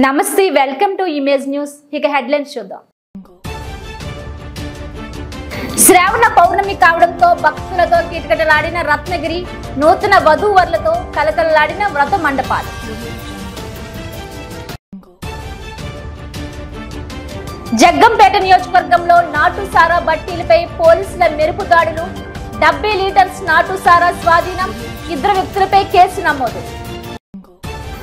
నమస్తే welcome to image news. ఇక headlines చూద్దాం. శ్రావణ పౌర్ణమి కావడంతో భక్తులతో కిటకిటలాడిన రత్నగిరి, నూతన వధూవరులతో కలకలలాడిన వ్రత మండపాలు. జగ్గంపేట నియోజకవర్గంలో నాటు సారా బట్టీలపై పోలీసుల మెరుపు దాడులు. 70 లీటర్స్ నాటు సారా స్వాధీనం. 2 వ్యక్తులపై కేసు నమోదు.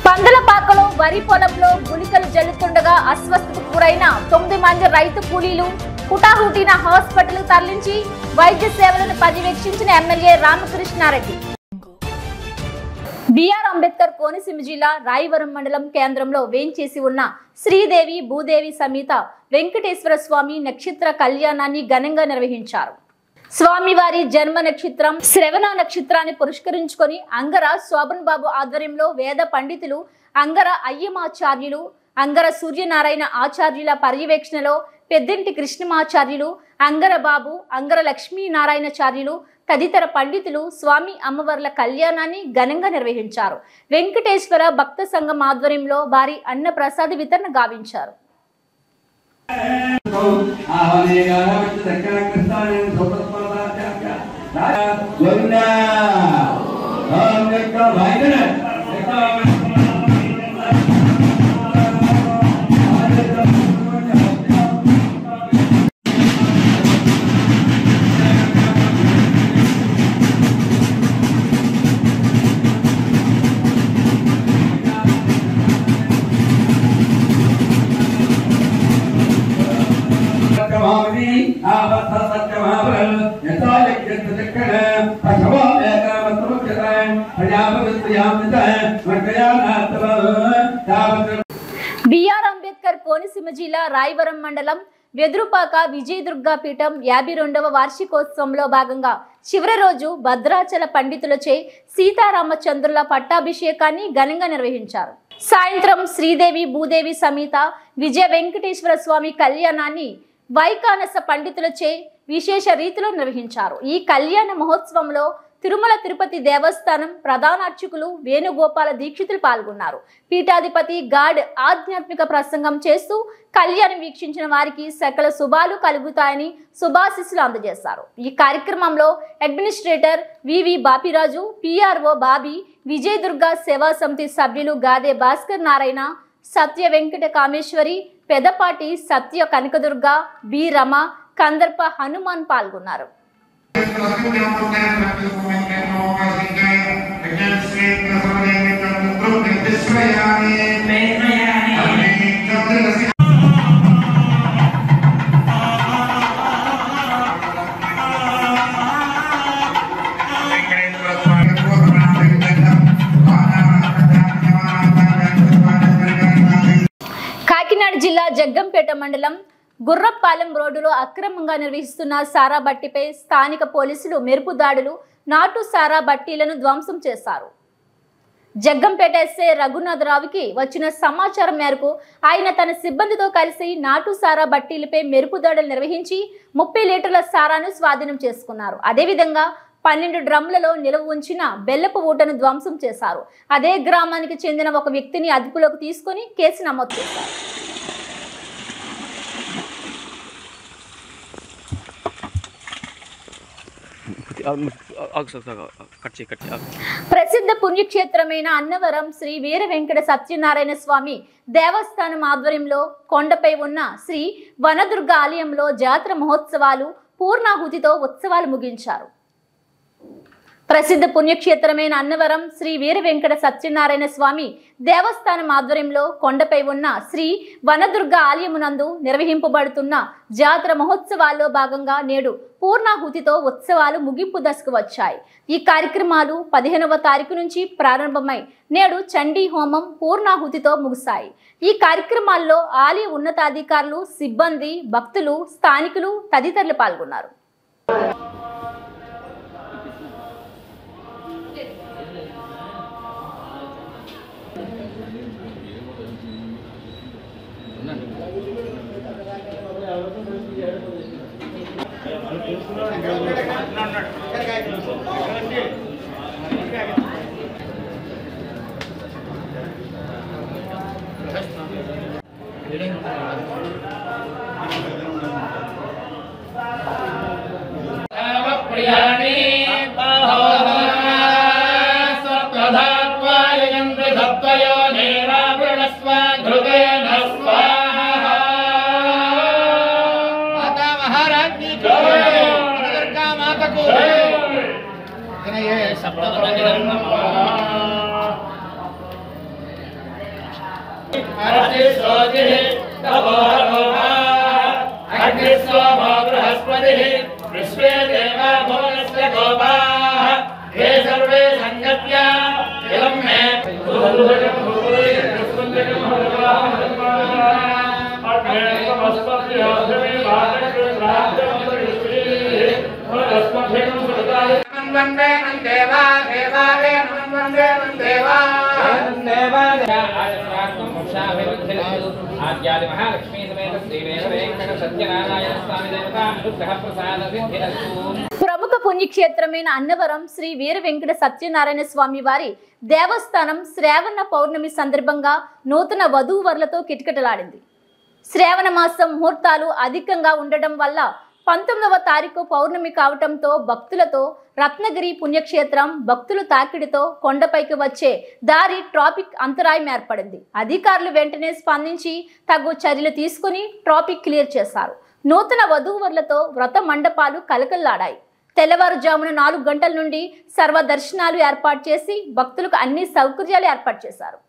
పందలపాకలో వరి పొలంలో గుళికలు జల్లుతుండగా అస్వస్థతకు గురైన 9 మంది రైతు కూలీలు హుటాహుటిన హాస్పిటల్ తరలించి వైద్య సేవలను పర్యవేక్షించిన ఎమ్మెల్యే రామకృష్ణారెడ్డి. బిఆర్ అంబేద్కర్ కోనసీమ జిల్లా రాయవరం మండలం కేంద్రంలో వేంచేసి ఉన్న శ్రీదేవి భూదేవి సమేత వెంకటేశ్వర స్వామి నక్షత్ర కళ్యాణాన్ని ఘనంగా నిర్వహించారు. స్వామివారి జన్మ నక్షత్రం శ్రవణ నక్షత్రాన్ని పురస్కరించుకొని అంగర శోభన్ బాబు ఆధ్వర్యంలో వేద పండితులు, అంగర అయ్యమాచార్యులు, అంగర సూర్యనారాయణ ఆచార్యుల పర్యవేక్షణలో పెద్దంటి కృష్ణమాచార్యులు, అంగర బాబు, అంగర లక్ష్మీనారాయణాచార్యులు తదితర పండితులు స్వామి అమ్మవార్ల కళ్యాణాన్ని ఘనంగా నిర్వహించారు. వెంకటేశ్వర భక్త సంఘం ఆధ్వర్యంలో భారీ అన్న ప్రసాద వితరణ గావించారు. బిఆర్ అంబేద్కర్ కోనసీమ జిల్లా రాయవరం మండలం వెదురుపాక విజయదుర్గా పీఠం 52వ వార్షికోత్సవంలో భాగంగా చివరి రోజు భద్రాచల పండితులచే సీతారామచంద్రుల పట్టాభిషేకాన్ని ఘనంగా నిర్వహించారు. సాయంత్రం శ్రీదేవి భూదేవి సమేత విజయ వెంకటేశ్వర స్వామి కళ్యాణాన్ని వైకానస పండితులచే విశేష రీతిలో నిర్వహించారు. ఈ కళ్యాణ మహోత్సవంలో తిరుమల తిరుపతి దేవస్థానం ప్రధాన అర్చకులు వేణుగోపాల దీక్షితులు పాల్గొన్నారు. పీఠాధిపతి గాడ్ ఆధ్యాత్మిక ప్రసంగం చేస్తూ కళ్యాణం వీక్షించిన వారికి సకల శుభాలు కలుగుతాయని శుభాశీస్సులు అందజేశారు. ఈ కార్యక్రమంలో అడ్మినిస్ట్రేటర్ వివి బాపిరాజు, పిఆర్ఓ బాబీ, విజయదుర్గ సేవా సమితి సభ్యులు గాదే భాస్కర్ నారాయణ, సత్య వెంకట కామేశ్వరి, పెదపాటి సత్య కనకదుర్గ, బి రమ, కందర్ప హనుమాన్ పాల్గొన్నారు. కాకినాడ జిల్లా జగ్గంపేట మండలం గుర్రపాలెం రోడ్డులో అక్రమంగా నిర్వహిస్తున్న సారా బట్టిపై స్థానిక పోలీసులు మెరుపు దాడులు, నాటు సారా బట్టీలను ధ్వంసం చేశారు. జగ్గంపేట ఎస్ఐ రఘునాథరావుకి వచ్చిన సమాచారం మేరకు ఆయన తన సిబ్బందితో కలిసి నాటు సారా బట్టీలపై మెరుపు దాడులు నిర్వహించి 30 లీటర్ల సారాను స్వాధీనం చేసుకున్నారు. అదేవిధంగా 12 డ్రమ్లలో నిల్వ ఉంచిన బెల్లపు ఊటను ధ్వంసం చేశారు. అదే గ్రామానికి చెందిన ఒక వ్యక్తిని అదుపులోకి తీసుకుని కేసు నమోదు చేశారు. ప్రసిద్ధ పుణ్యక్షేత్రమైన అన్నవరం శ్రీ వీర వెంకట సత్యనారాయణ స్వామి దేవస్థానం ఆధ్వర్యంలో కొండపై ఉన్న శ్రీ వనదుర్గ ఆలయంలో జాతర మహోత్సవాలు పూర్ణాహుతితో ఉత్సవాలు ముగించారు. ప్రసిద్ధ పుణ్యక్షేత్రమైన అన్నవరం శ్రీ వీర వెంకట సత్యనారాయణ స్వామి దేవస్థానం ఆధ్వర్యంలో కొండపై ఉన్న శ్రీ వనదుర్గ ఆలయమునందు నిర్వహింపబడుతున్న జాతర మహోత్సవాల్లో భాగంగా నేడు పూర్ణాహుతితో ఉత్సవాలు ముగింపు దశకు వచ్చాయి. ఈ కార్యక్రమాలు 15వ తారీఖు నుంచి ప్రారంభమై నేడు చండీ హోమం పూర్ణాహుతితో ముగిశాయి. ఈ కార్యక్రమాల్లో ఆలయ ఉన్నతాధికారులు, సిబ్బంది, భక్తులు, స్థానికులు తదితరులు పాల్గొన్నారు. आद्यादि महालक्ष्मी समेत श्रीवेद वेंकट सत्यनारायण स्वामी देवता अनुग्रह प्रसाद सिद्धिरस्तु। ప్రముఖ పుణ్యక్షేత్రమైన అన్నవరం శ్రీ వీర వెంకట సత్యనారాయణ స్వామి వారి దేవస్థానం శ్రావణ పౌర్ణమి సందర్భంగా నూతన వధూవరులతో కిటకిటలాడింది. శ్రావణ మాసం ముహూర్తాలు అధికంగా ఉండటం వల్ల 19వ తారీఖు పౌర్ణమి కావటంతో భక్తులతో రత్నగిరి పుణ్యక్షేత్రం భక్తుల తాకిడితో కొండపైకి వచ్చే దారి ట్రాఫిక్ అంతరాయం ఏర్పడింది. అధికారులు వెంటనే స్పందించి తగు చర్యలు తీసుకుని ట్రాఫిక్ క్లియర్ చేశారు. నూతన వధూవరులతో వ్రత మండపాలు కలకల్లాడాయి. తెల్లవారుజామున 4 గంటల నుండి సర్వ దర్శనాలు ఏర్పాటు చేసి భక్తులకు అన్ని సౌకర్యాలు ఏర్పాటు చేశారు.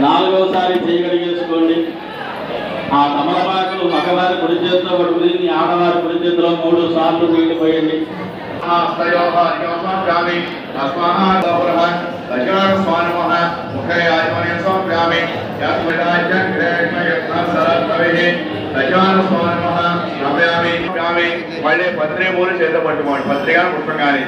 నాలుగోసారి చేయగలిగేసుకోండి. ఆ తమలపాకులు మగవారి కుడి చేతిలో పట్టుకుని ఆడవారి కుడి చేతిలో 3 సార్లు నీళ్లు పోయండి. మళ్ళీ పత్రిమూలు చేత పట్టుకోండి. పత్రిక పుష్పంగాని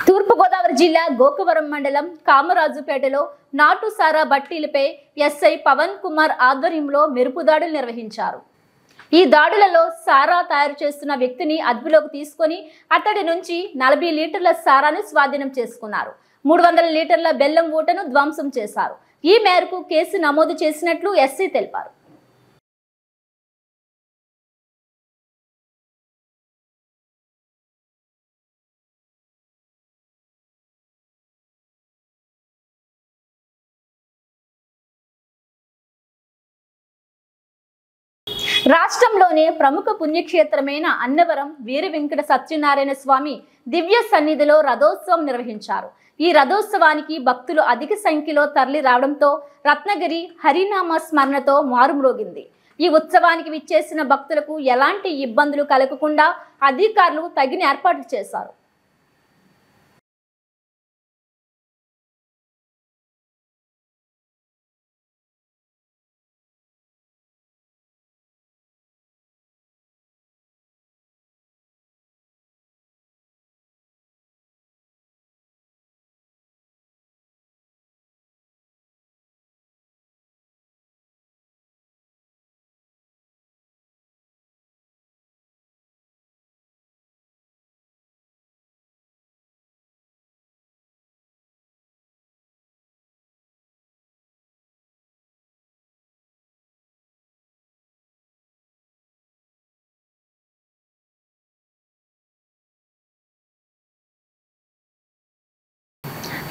తూర్పుగోదావరి జిల్లా గోకవరం మండలం కామరాజుపేటలో నాటు సారా బట్టీలపై ఎస్ఐ పవన్ కుమార్ ఆధ్వర్యంలో మెరుపుదాడులు నిర్వహించారు. ఈ దాడులలో సారా తయారు చేస్తున్న వ్యక్తిని అదుపులోకి తీసుకొని అతడి నుంచి 40 లీటర్ల సారాను స్వాధీనం చేసుకున్నారు. 300 లీటర్ల బెల్లం ఊటను ధ్వంసం చేశారు. ఈ మేరకు కేసు నమోదు చేసినట్లు ఎస్ఐ తెలిపారు. రాష్ట్రంలోనే ప్రముఖ పుణ్యక్షేత్రమైన అన్నవరం వీర వెంకట సత్యనారాయణ స్వామి దివ్య సన్నిధిలో రథోత్సవం నిర్వహించారు. ఈ రథోత్సవానికి భక్తులు అధిక సంఖ్యలో తరలి రావడంతో రత్నగిరి హరినామ స్మరణతో మారుమ్రోగింది. ఈ ఉత్సవానికి విచ్చేసిన భక్తులకు ఎలాంటి ఇబ్బందులు కలగకుండా అధికారులు తగిన ఏర్పాట్లు చేశారు.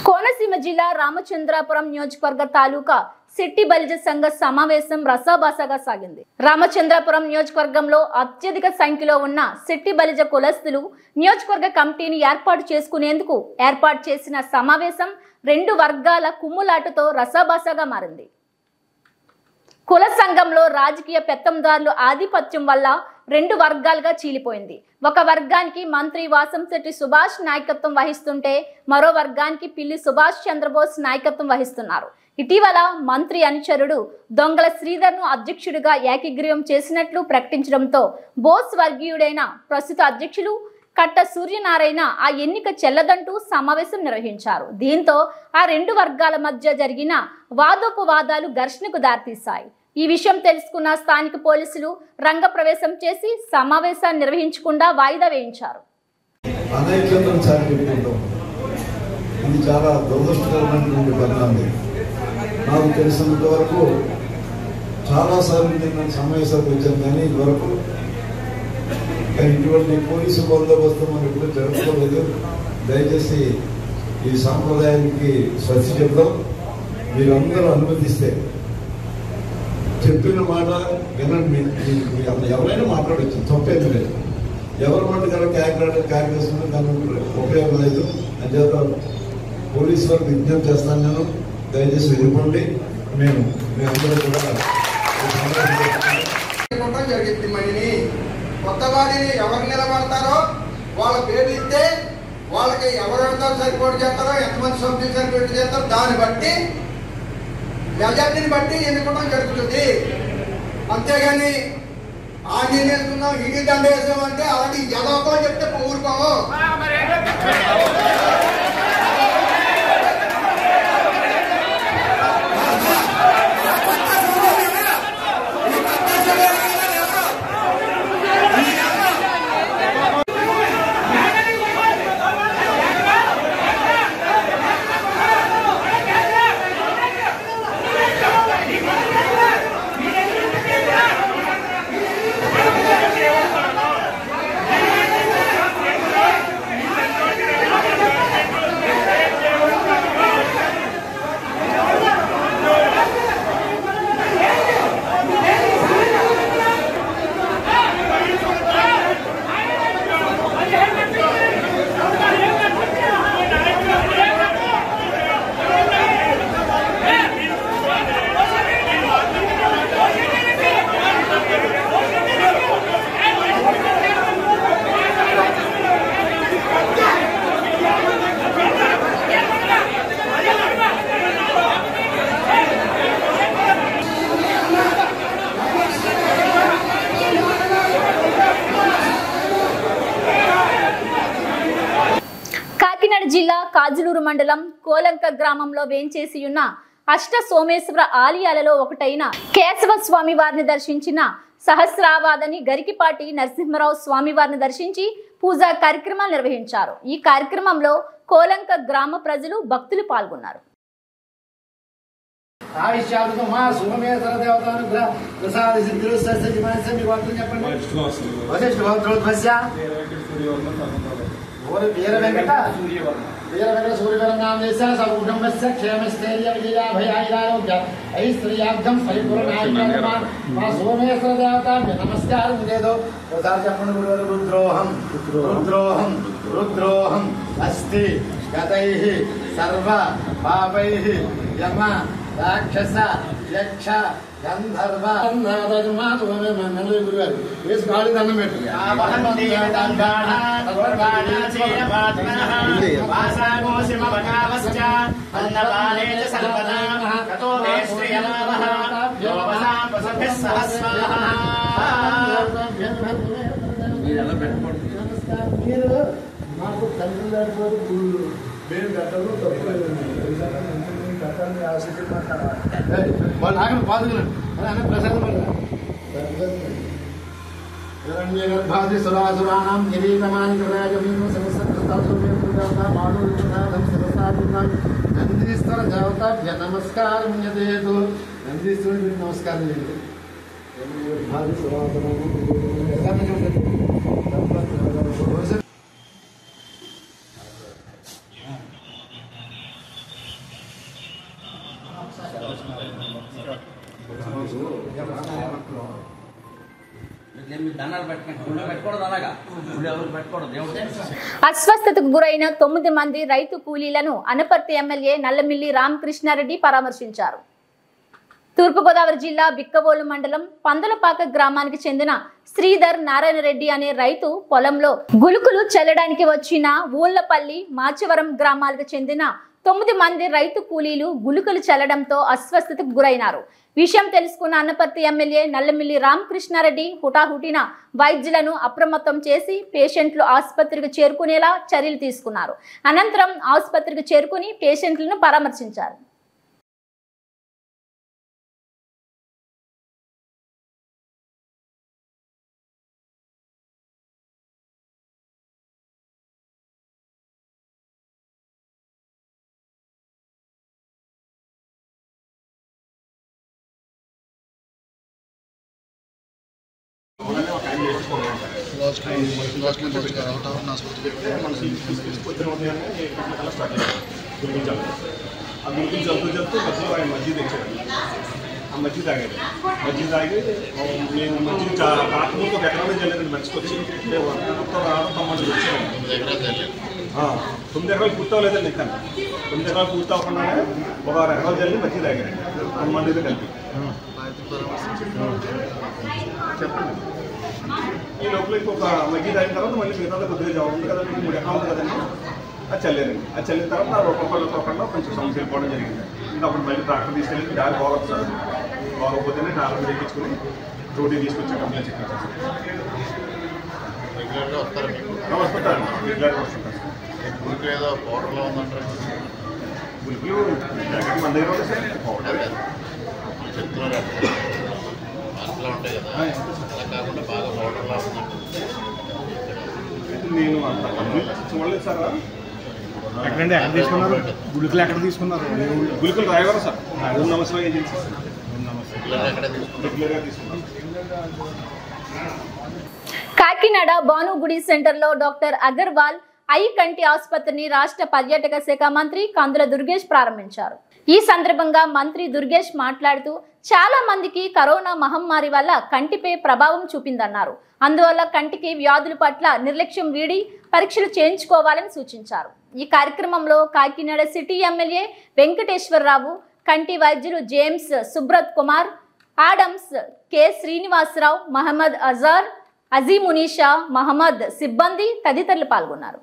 కోనసీమ జిల్లా రామచంద్రాపురం నియోజకవర్గ తాలూకా సిట్టి బలిజ సంఘ సమావేశం రసాభాసగా సాగింది. రామచంద్రాపురం నియోజకవర్గంలో అత్యధిక సంఖ్యలో ఉన్న సిట్టి బలిజ కులస్తులు నియోజకవర్గ కమిటీని ఏర్పాటు చేసుకునేందుకు ఏర్పాటు చేసిన సమావేశం 2 వర్గాల కుమ్ములాటతో రసాభాసగా మారింది. కుల సంఘంలో రాజకీయ పెత్తందారులు ఆధిపత్యం వల్ల రెండు వర్గాలుగా చీలిపోయింది. ఒక వర్గానికి మంత్రి వాసంశెట్టి సుభాష్ నాయకత్వం వహిస్తుంటే మరో వర్గానికి పిల్లి సుభాష్ చంద్రబోస్ నాయకత్వం వహిస్తున్నారు. ఇటీవల మంత్రి అనుచరుడు దొంగల శ్రీధర్ను అధ్యక్షుడిగా ఏకగ్రీవం చేసినట్లు ప్రకటించడంతో బోస్ వర్గీయుడైన ప్రస్తుత అధ్యక్షులు కట్ట సూర్యనారాయణ ఆ ఎన్నిక చెల్లదంటూ సమావేశం నిర్వహించారు. దీంతో ఆ రెండు వర్గాల మధ్య జరిగిన వాదోపవాదాలు ఘర్షణకు దారితీశాయి. ఈ విషయం తెలుసుకున్న స్థానిక పోలీసులు రంగప్రవేశం చేసి సమావేశాన్ని నిర్వహించకుండా వాయిదా వేయించారు. ఇది చాలా దురదృష్టకరమైనటువంటి పరిణామం. నాకు తెలిసినంత వరకు చాలాసార్లు నేను సమావేశాలకు వచ్చాను, కానీ ఇదివరకు ఇటువంటి పోలీసు బందోబస్తు మనం ఎప్పుడు జరుపుకోలేదు. దయచేసి ఈ సాంప్రదాయానికి స్వచ్ఛ చెప్దాం. మీరందరూ అనుమతిస్తే చెప్పిన మాట వినండి. ఎవరైనా మాట్లాడచ్చు, తప్పేది లేదు. ఎవరి మాట కనుక కార్యక్రమం దానికి ఉపయోగం లేదు. అంచేత పోలీసు వారికి విజ్ఞప్తి చేస్తాను. నేను దయచేసి వినుకోండి. మీ అందరూ కూడా జరిగింది. మణిని కొత్త వారిని ఎవరు నిలబడతారో వాళ్ళ పేరు ఇస్తే వాళ్ళకి ఎవరెంత సరిపోటు చేస్తారో, ఎంతమంది సభ్యులు సరిపోటు చేస్తారో దాన్ని బట్టి మెజార్టీని బట్టి ఎన్నుకోవడం జరుగుతుంది. అంతేగాని ఆడి వేసుకున్నాం ఇది దండ వేసామంటే అలాంటి ఎదవతో చెప్తే ఊరుకోము. జిల్లా కాజులూరు మండలం కోలంక గ్రామంలో వేంచేసి ఉన్న అష్ట సోమేశ్వర ఆలయాలలో ఒకటైన కేశవ స్వామి వారిని దర్శించిన సహస్రావాదని గరికిపాటి నరసింహరావు స్వామి వారిని దర్శించి పూజా కార్యక్రమాలు నిర్వహించారు. ఈ కార్యక్రమంలో కోలంక గ్రామ ప్రజలు భక్తులు పాల్గొన్నారు. వీర వెంకట సూర్యవరం నామదేశ సర్వకుటుంబస్య క్షేమస్థైర్య విజయాభయారోగ్య ఐశ్వర్యార్థం పరిపూర్ణాయ మా సోమేశ్వర దేవతాభ్య నమస్కారం చేదో. ఒకసారి చెప్పండి గురువారు. రుద్రోహం రుద్రోహం రుద్రోహం అస్తి గతైః సర్వ పాపైః యమ రాక్షస యక్ష గంధర్వ గురుగారు వేసి కాళీ దండం పెట్టు. మీరు మాకు తండ్రి దాటిపోతే గుళ్ళు మేము గట్టలు తప్పలేదు. వాళ్ళు ఆగండి, పాదుకున్నాడు ప్రసాదం గర్భాది సురాసురాణం కిరీటమాని నందీశ్వర దేవతాభ్య నమస్కారం యదేతు. నందీశ్వరుడికి నమస్కారం చేయండి. అస్వస్థతకు గురైన 9 మంది రైతు కూలీలను అనపర్తి ఎమ్మెల్యే నల్లమిల్లి రామకృష్ణారెడ్డి పరామర్శించారు. తూర్పుగోదావరి జిల్లా బిక్కవోలు మండలం పందలపాక గ్రామానికి చెందిన శ్రీధర్ నారాయణ రెడ్డి అనే రైతు పొలంలో గులుకులు చల్లడానికి వచ్చిన ఊళ్లపల్లి మాచవరం గ్రామాలకు చెందిన 9 మంది రైతు కూలీలు గులుకులు చల్లడంతో అస్వస్థతకు గురైనారు. విషయం తెలుసుకున్న అన్నపర్తి ఎమ్మెల్యే నల్లమిల్లి రామకృష్ణారెడ్డి హుటాహుటిన వైద్యులను అప్రమత్తం చేసి పేషెంట్లు ఆసుపత్రికి చేరుకునేలా చర్యలు తీసుకున్నారు. అనంతరం ఆసుపత్రికి చేరుకుని పేషెంట్లను పరామర్శించారు. మజ్జిగ తాగి మేము మజ్జిగ కాకముందు ఒక ఎకరాలు చల్లారండి. మర్చికొచ్చి రావడం వచ్చాము. 9 ఎకరాలు పూర్తవలేదండి. ఇంకా 9 ఎకరాలు పూర్తి అవ్వకుండానే ఒక 6 ఎకరాలు చల్లి మజ్జిగ తాగారండి. 9 మందితో కలిపి చెప్పండి. ఈ లోపల ఇంకొక మజ్జిగ తాగిన తర్వాత మళ్ళీ మిగతా కొద్దిగా జవాబు ఉంది కదండి. 3 ఎకరాలు ఉంది కదండి. అది చల్లారండి. అది చల్లిన తర్వాత ఒక్కొక్కళ్ళు కొంచెం సమస్య వెళ్ళిపోవడం జరిగింది. ఇంకా అప్పుడు మళ్ళీ ట్రాక్టర్ తీసుకెళ్ళి దారి బాగొచ్చు బాగోకపోతేనే ట్రాక్టర్ తెప్పించుకుని రోడ్డు తీసుకొచ్చి కంప్లైంట్ చెప్పించారు. రెగ్యులర్గా వస్తారు మీకు? వస్తుంటారు, రెగ్యులర్గా వస్తుంటారు. గురికి ఏదో పౌడర్లో ఉందంటారు. గురికులు జాకెట్ మన దగ్గర ఉంది సార్. పౌడర్ చెప్తున్నారు అట్లా ఉంటాయి కదా, అలా కాకుండా బాగా పౌడర్లా ఉందంటారు. నేను అంత కంప్లీట్ చూడలేదు సార్. ఎక్కడండి ఎక్కడ తీసుకున్నారు? గుళికలు ఎక్కడ తీసుకున్నారు? గుళికలు రాయవరా సార్? ఓం నమ శివాయ ఏజెన్సీ సార్. రెగ్యులర్గా తీసుకున్నాను. కాకినాడ భానుగుడి సెంటర్లో డాక్టర్ అగర్వాల్ ఐ కంటి ఆసుపత్రిని రాష్ట్ర పర్యాటక శాఖ మంత్రి కందుల దుర్గేష్ ప్రారంభించారు. ఈ సందర్భంగా మంత్రి దుర్గేష్ మాట్లాడుతూ చాలా మందికి కరోనా మహమ్మారి వల్ల కంటిపై ప్రభావం చూపిందన్నారు. అందువల్ల కంటికి వ్యాధుల పట్ల నిర్లక్ష్యం వీడి పరీక్షలు చేయించుకోవాలని సూచించారు. ఈ కార్యక్రమంలో కాకినాడ సిటీ ఎమ్మెల్యే వెంకటేశ్వరరావు, కంటి వైద్యులు James Subrat Kumar, Adams, K Srinivasarao, Mohammed Azhar, Azeemunisha, Mohammed సిబ్బంది తదితరులు పాల్గొన్నారు.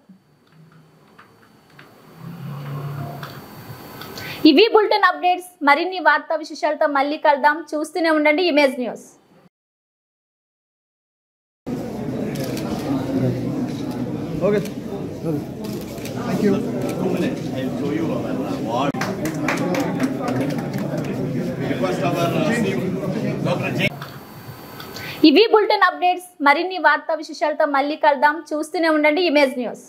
ఇవి బులెటిన్ అప్డేట్స్. మరిన్ని వార్తా విశేషాలతో మళ్ళీ కలుద్దాం. చూస్తూనే ఉండండి image news. Okay, thank you. ఇవి బులెటిన్ అప్డేట్స్. మరిన్ని వార్తా విశేషాలతో మళ్ళీ కలుద్దాం. చూస్తూనే ఉండండి ఇమేజ్ న్యూస్.